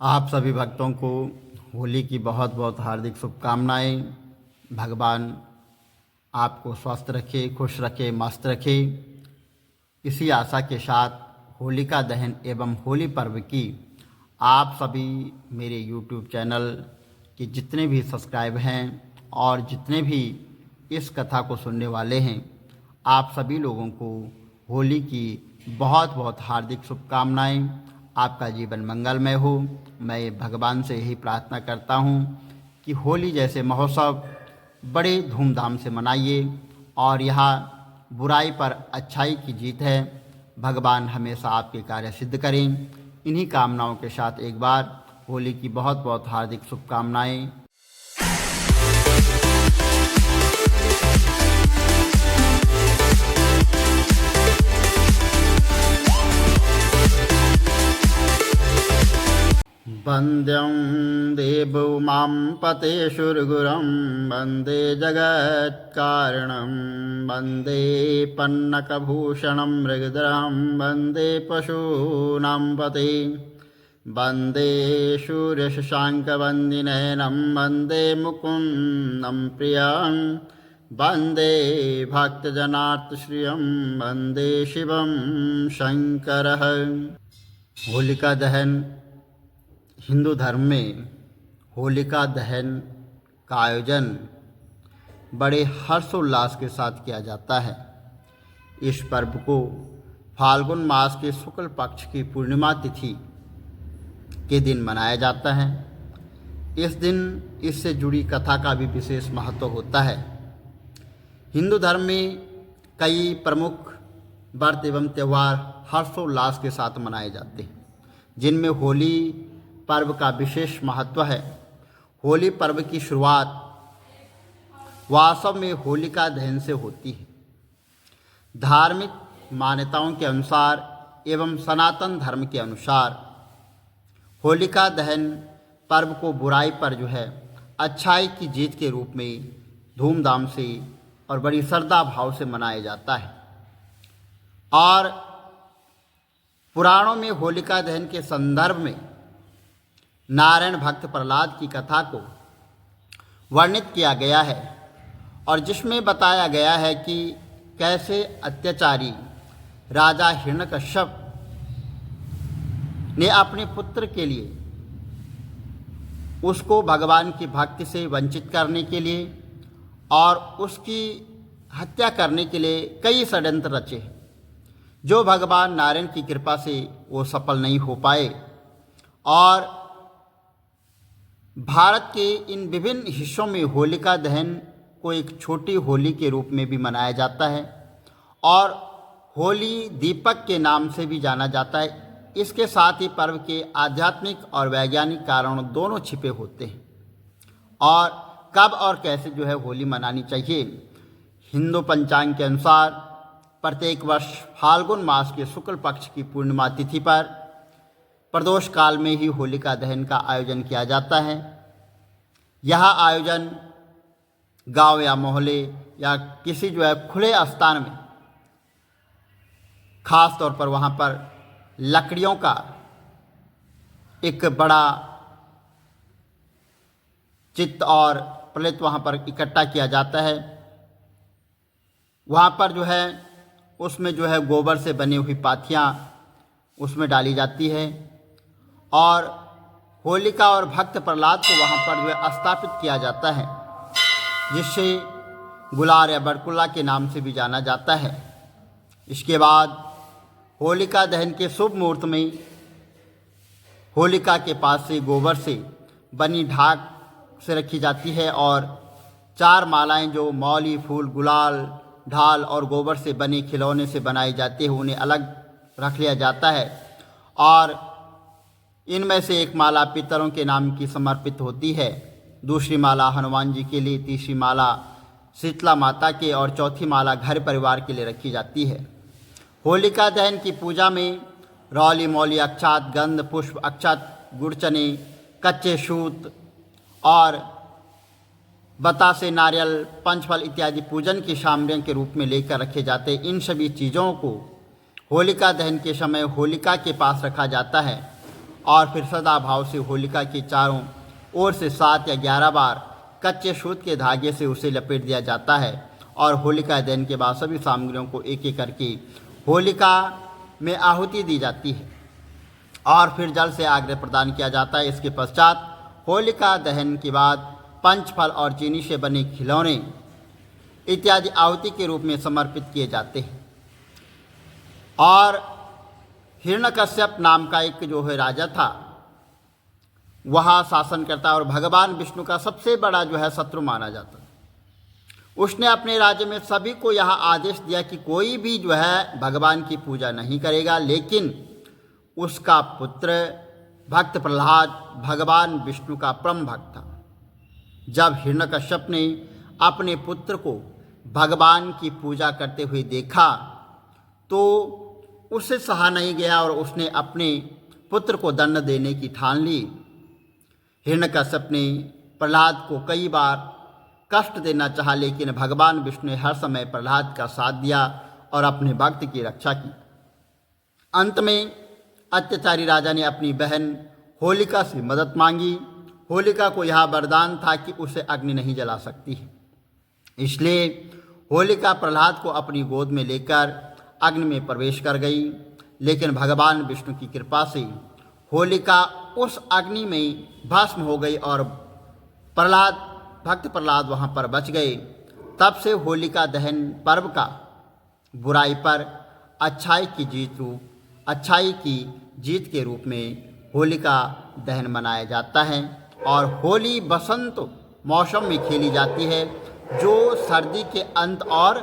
आप सभी भक्तों को होली की बहुत बहुत हार्दिक शुभकामनाएं। भगवान आपको स्वस्थ रखे, खुश रखे, मस्त रखे। इसी आशा के साथ होलिका दहन एवं होली पर्व की आप सभी मेरे YouTube चैनल के जितने भी सब्सक्राइब हैं और जितने भी इस कथा को सुनने वाले हैं, आप सभी लोगों को होली की बहुत बहुत हार्दिक शुभकामनाएं। आपका जीवन मंगलमय हो। मैं भगवान से यही प्रार्थना करता हूं कि होली जैसे महोत्सव बड़े धूमधाम से मनाइए और यहाँ बुराई पर अच्छाई की जीत है। भगवान हमेशा आपके कार्य सिद्ध करें। इन्हीं कामनाओं के साथ एक बार होली की बहुत बहुत हार्दिक शुभकामनाएं। वन्द्यं देवोमां पतेशुर्गुरं वन्दे जगत्कारणं वन्दे पन्नकभूषणं मृगधरं वन्दे पशूनां पते वन्दे सूर्यशशाङ्कवन्दिनयनं वन्दे मुकुन्दं प्रियं वन्दे भक्तजनार्तश्रियं वन्दे शिवं शङ्करः। होलिका दहन हिंदू धर्म में होलिका दहन का आयोजन बड़े हर्षोल्लास के साथ किया जाता है। इस पर्व को फाल्गुन मास के शुक्ल पक्ष की पूर्णिमा तिथि के दिन मनाया जाता है। इस दिन इससे जुड़ी कथा का भी विशेष महत्व होता है। हिंदू धर्म में कई प्रमुख व्रत एवं त्यौहार हर्षोल्लास के साथ मनाए जाते हैं, जिनमें होली पर्व का विशेष महत्व है। होली पर्व की शुरुआत वास्तव में होलिका दहन से होती है। धार्मिक मान्यताओं के अनुसार एवं सनातन धर्म के अनुसार होलिका दहन पर्व को बुराई पर अच्छाई की जीत के रूप में धूमधाम से और बड़ी श्रद्धा भाव से मनाया जाता है। और पुराणों में होलिका दहन के संदर्भ में नारायण भक्त प्रहलाद की कथा को वर्णित किया गया है और जिसमें बताया गया है कि कैसे अत्याचारी राजा हिरण्यकश्यप ने अपने पुत्र के लिए उसको भगवान की भक्ति से वंचित करने के लिए और उसकी हत्या करने के लिए कई षड्यंत्र रचे, जो भगवान नारायण की कृपा से वो सफल नहीं हो पाए। और भारत के इन विभिन्न हिस्सों में होलिका दहन को एक छोटी होली के रूप में भी मनाया जाता है और होली दीपक के नाम से भी जाना जाता है। इसके साथ ही पर्व के आध्यात्मिक और वैज्ञानिक कारणों दोनों छिपे होते हैं। और कब और कैसे होली मनानी चाहिए, हिंदू पंचांग के अनुसार प्रत्येक वर्ष फाल्गुन मास के शुक्ल पक्ष की पूर्णिमा तिथि पर प्रदोष काल में ही होलिका दहन का आयोजन किया जाता है। यह आयोजन गांव या मोहल्ले या किसी खुले स्थान में, खास तौर पर वहां पर लकड़ियों का एक बड़ा चित्त और प्लेट वहां पर इकट्ठा किया जाता है। वहां पर उसमें गोबर से बनी हुई पाथियां उसमें डाली जाती है और होलिका और भक्त प्रहलाद को वहाँ पर स्थापित किया जाता है, जिससे गुलार या बरकुल्ला के नाम से भी जाना जाता है। इसके बाद होलिका दहन के शुभ मुहूर्त में होलिका के पास से गोबर से बनी ढाक से रखी जाती है और 4 मालाएं जो मौली, फूल, गुलाल, ढाल और गोबर से बने खिलौने से बनाई जाती है, उन्हें अलग रख लिया जाता है। और इनमें से एक माला पितरों के नाम की समर्पित होती है, दूसरी माला हनुमान जी के लिए, तीसरी माला शीतला माता के और चौथी माला घर परिवार के लिए रखी जाती है। होलिका दहन की पूजा में रौली, मौली, अक्षत, गंध, पुष्प, अक्षत, गुड़, चने, कच्चे सूत और बतासे, नारियल, पंचफल इत्यादि पूजन की सामग्रियों के रूप में लेकर रखे जाते। इन सभी चीज़ों को होलिका दहन के समय होलिका के पास रखा जाता है और फिर सदा भाव से होलिका के चारों ओर से 7 या 11 बार कच्चे सूत के धागे से उसे लपेट दिया जाता है और होलिका दहन के बाद सभी सामग्रियों को एक एक करके होलिका में आहुति दी जाती है और फिर जल से आग्रह प्रदान किया जाता है। इसके पश्चात होलिका दहन के बाद पंचफल और चीनी से बने खिलौने इत्यादि आहुति के रूप में समर्पित किए जाते हैं। और हिरण्यकश्यप नाम का एक जो है राजा था, वह शासन करता और भगवान विष्णु का सबसे बड़ा जो है शत्रु माना जाता। उसने अपने राज्य में सभी को यह आदेश दिया कि कोई भी जो है भगवान की पूजा नहीं करेगा, लेकिन उसका पुत्र भक्त प्रहलाद भगवान विष्णु का परम भक्त था। जब हिरण्यकश्यप ने अपने पुत्र को भगवान की पूजा करते हुए देखा तो उससे सहा नहीं गया और उसने अपने पुत्र को दंड देने की ठान ली। हिरण्यकश्यप ने प्रहलाद को कई बार कष्ट देना चाहा, लेकिन भगवान विष्णु ने हर समय प्रहलाद का साथ दिया और अपने भक्त की रक्षा की। अंत में अत्याचारी राजा ने अपनी बहन होलिका से मदद मांगी। होलिका को यह वरदान था कि उसे अग्नि नहीं जला सकती है, इसलिए होलिका प्रहलाद को अपनी गोद में लेकर अग्नि में प्रवेश कर गई। लेकिन भगवान विष्णु की कृपा से होलिका उस अग्नि में भस्म हो गई और भक्त प्रहलाद वहाँ पर बच गए। तब से होलिका दहन पर्व का बुराई पर अच्छाई की जीत के रूप में होलिका दहन मनाया जाता है। और होली बसंत मौसम में खेली जाती है, जो सर्दी के अंत और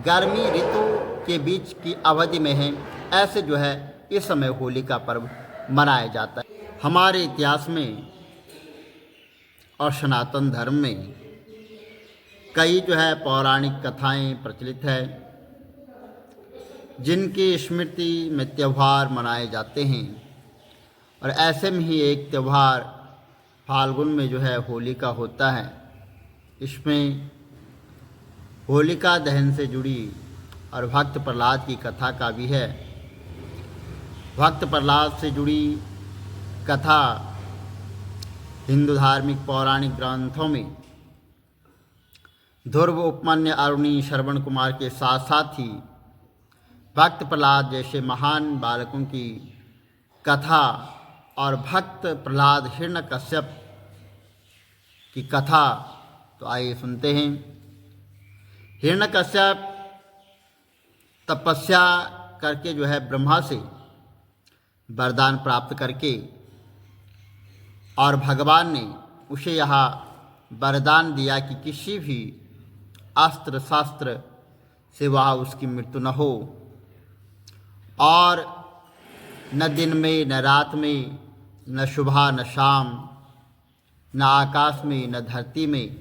गर्मी ऋतु के बीच की अवधि में है। ऐसे जो है इस समय होली का पर्व मनाया जाता है। हमारे इतिहास में और सनातन धर्म में कई जो है पौराणिक कथाएं प्रचलित है, जिनकी स्मृति में त्यौहार मनाए जाते हैं। और ऐसे में ही एक त्यौहार फाल्गुन में जो है होली का होता है। इसमें होलिका दहन से जुड़ी और भक्त प्रहलाद की कथा का भी है। भक्त प्रहलाद से जुड़ी कथा हिंदू धार्मिक पौराणिक ग्रंथों में ध्रुव, उपमन्यु, अरुणी, श्रवण कुमार के साथ साथ ही भक्त प्रहलाद जैसे महान बालकों की कथा और भक्त प्रहलाद हिरण्यकश्यप की कथा तो आइए सुनते हैं। हिरण्यकश्यप तपस्या करके जो है ब्रह्मा से वरदान प्राप्त करके और भगवान ने उसे यह वरदान दिया कि किसी भी अस्त्र शस्त्र से वह उसकी मृत्यु न हो और न दिन में न रात में न सुबह न शाम न आकाश में न धरती में।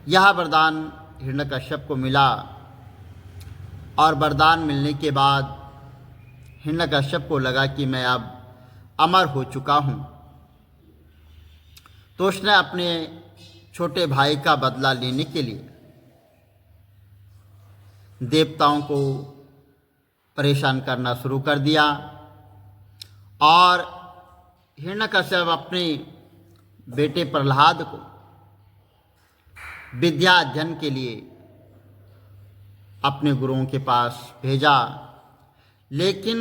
यह वरदान हिरण्यकश्यप को मिला और वरदान मिलने के बाद हिरण्यकश्यप को लगा कि मैं अब अमर हो चुका हूँ, तो उसने अपने छोटे भाई का बदला लेने के लिए देवताओं को परेशान करना शुरू कर दिया और हिरण्यकश्यप अपने बेटे प्रहलाद को विद्या अध्ययन के लिए अपने गुरुओं के पास भेजा। लेकिन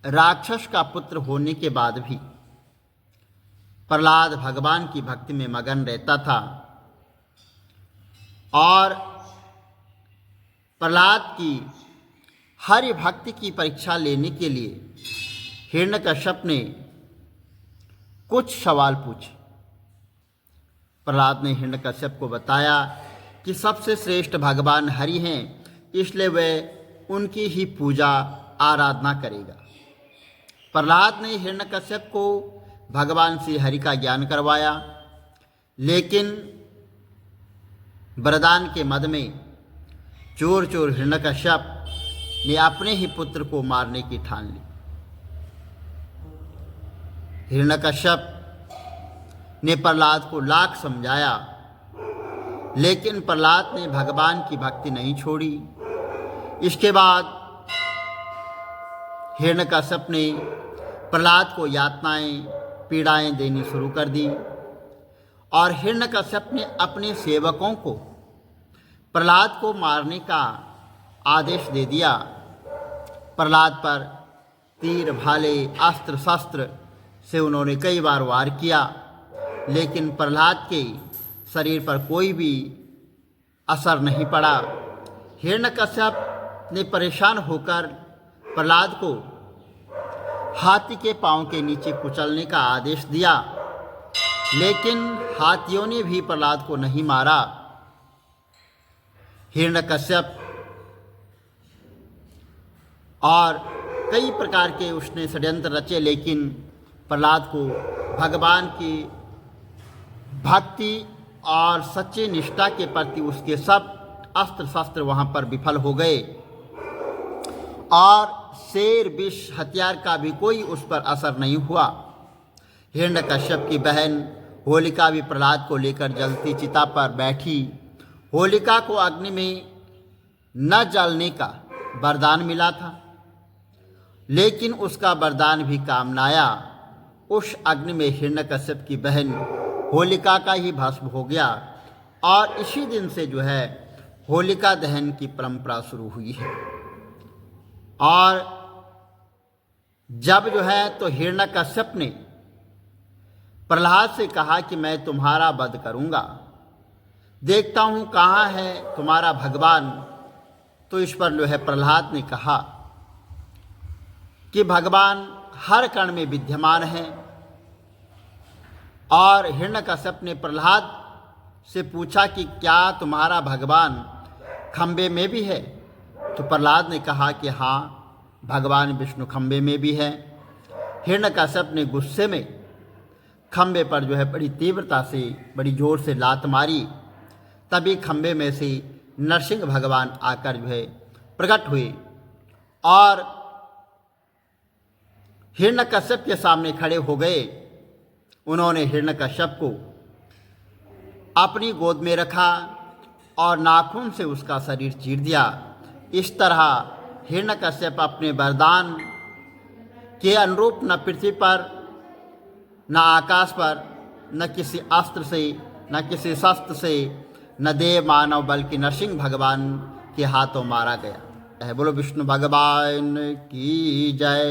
राक्षस का पुत्र होने के बाद भी प्रहलाद भगवान की भक्ति में मगन रहता था और प्रहलाद की हरि भक्ति की परीक्षा लेने के लिए हिरण्यकश्यप ने कुछ सवाल पूछे। प्रहलाद ने हिरण्यकश्यप को बताया कि सबसे श्रेष्ठ भगवान हरि हैं, इसलिए वह उनकी ही पूजा आराधना करेगा। प्रहलाद ने हिरण्यकश्यप को भगवान श्री हरि का ज्ञान करवाया, लेकिन वरदान के मद में चोर हिरण्यकश्यप ने अपने ही पुत्र को मारने की ठान ली। हिरण्यकश्यप ने प्रहलाद को लाख समझाया, लेकिन प्रहलाद ने भगवान की भक्ति नहीं छोड़ी। इसके बाद हिरण्यकश्यप ने प्रहलाद को यातनाएं पीड़ाएं देनी शुरू कर दी और हिरण्यकश्यप ने अपने सेवकों को प्रहलाद को मारने का आदेश दे दिया। प्रहलाद पर तीर भाले अस्त्र शस्त्र से उन्होंने कई बार वार किया, लेकिन प्रहलाद के शरीर पर कोई भी असर नहीं पड़ा। हिरण्यकश्यप ने परेशान होकर प्रहलाद को हाथी के पांव के नीचे कुचलने का आदेश दिया, लेकिन हाथियों ने भी प्रहलाद को नहीं मारा। हिरण्यकश्यप और कई प्रकार के उसने षड्यंत्र रचे, लेकिन प्रहलाद को भगवान की भक्ति और सच्ची निष्ठा के प्रति उसके सब अस्त्र शस्त्र वहाँ पर विफल हो गए और शेर विष हथियार का भी कोई उस पर असर नहीं हुआ। हिरण्यकश्यप की बहन होलिका भी प्रहलाद को लेकर जलती चिता पर बैठी। होलिका को अग्नि में न जलने का वरदान मिला था, लेकिन उसका वरदान भी काम न आया। उस अग्नि में हिरण्यकश्यप की बहन होलिका का ही भस्म हो गया और इसी दिन से जो है होलिका दहन की परंपरा शुरू हुई है। और जब जो है तो हिरण्यकश्यप ने प्रहलाद से कहा कि मैं तुम्हारा वध करूंगा, देखता हूं कहाँ है तुम्हारा भगवान। तो इस पर जो है प्रहलाद ने कहा कि भगवान हर कण में विद्यमान है। और हिरण्यकश्यप ने प्रहलाद से पूछा कि क्या तुम्हारा भगवान खंबे में भी है? तो प्रहलाद ने कहा कि हाँ, भगवान विष्णु खंबे में भी है। हिरण्यकश्यप ने गुस्से में खंबे पर जो है बड़ी तीव्रता से बड़ी जोर से लात मारी। तभी खंबे में से नरसिंह भगवान आकर जो है प्रकट हुए और हिरण्यकश्यप के सामने खड़े हो गए। उन्होंने हिरण्यकश्यप को अपनी गोद में रखा और नाखून से उसका शरीर चीर दिया। इस तरह हिरण्यकश्यप अपने वरदान के अनुरूप न पृथ्वी पर, न आकाश पर, न किसी अस्त्र से, न किसी शस्त्र से, न देव मानव बल्कि नरसिंह भगवान के हाथों मारा गया है। बोलो विष्णु भगवान की जय।